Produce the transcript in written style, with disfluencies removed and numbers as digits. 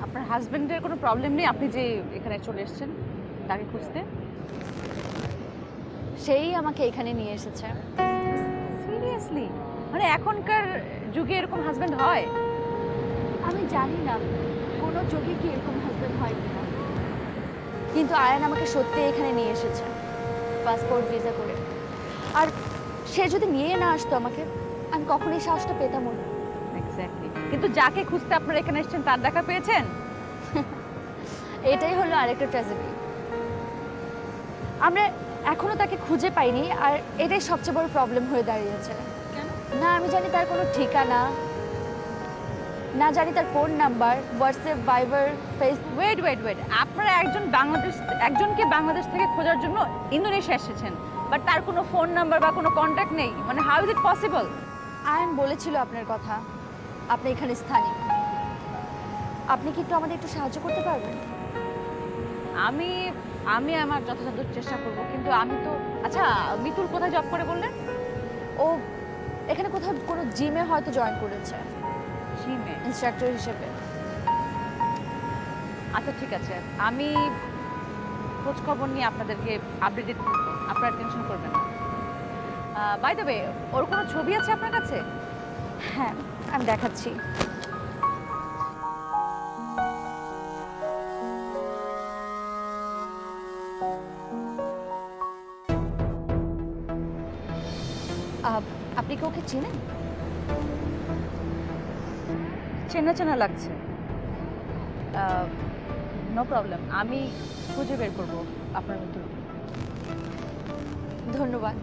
আপনার হাজবেন্ডের কোনো প্রবলেম নেই আপনি যে এখানে চলে এসেছেন তাকে খুঁজতে? সেই আমাকে এখানে নিয়ে এসেছে। সিরিয়াসলি? মানে এখনকার যুগে এরকম হাজবেন্ড হয়? আমি জানি না কোনো যোগে কি এরকম হাজবেন্ড হয় কিনা, কিন্তু আয়ান আমাকে সত্যি এখানে নিয়ে এসেছে পাসপোর্ট ভিসা করে। আর সে যদি নিয়ে না আসতো আমাকে, আমি কখনোই সাহসটা পেতামও না। এক্স্যাক্টলি। কিন্তু যাকে খুঁজতে আপনারা এখানে এসেছেন তার দেখা পেয়েছেন? এটাই হলো আরেকটা ট্র্যাজেডি। আমরা এখনো তাকে খুঁজে পাইনি, আর এটাই সবচেয়ে বড় প্রবলেম হয়ে দাঁড়িয়েছে। কেন? না আমি জানি তার কোনো ঠিকানা, না জানি তার phone number, WhatsApp, Viber, Facebook. Wait, আপনারা একজনকে বাংলাদেশ থেকে খোঁজার জন্য ইন্দোনেশিয়া এসেছেন, বাট তার কোনো ফোন নাম্বার বা কোনো কন্ট্যাক্ট নেই। মানে how is it possible? Ayaan বলেছিল আপনার কথা, আপনি এখানে স্থানীয়। আপনি কি একটু আমাদের একটু সাহায্য করতে পারবেন? আমি আমি আমার যথাসাধ্য চেষ্টা করব, কিন্তু আমি তো আচ্ছা, মিতুল কোথায় জব করে বললেন? ও এখানে কোথাও কোনো জিমে হয়তো জয়েন করেছে জিমে? ইনস্ট্রাক্টর হিসেবে। আচ্ছা ঠিক আছে, আমি খোঁজ খবর নিয়ে আপনাদেরকে আপডেটেড করব, আপনারা টেনশন করবেন না। বাই দ্য ওয়ে, ওর কোনো ছবি আছে আপনার কাছে? হ্যাঁ, আমি দেখাচ্ছি। আপনি কি ওকে চিনেন? চেনা চেনা লাগছে। নো প্রবলেম, আমি খুঁজে বের করব আপনার মিতুলকে। ধন্যবাদ।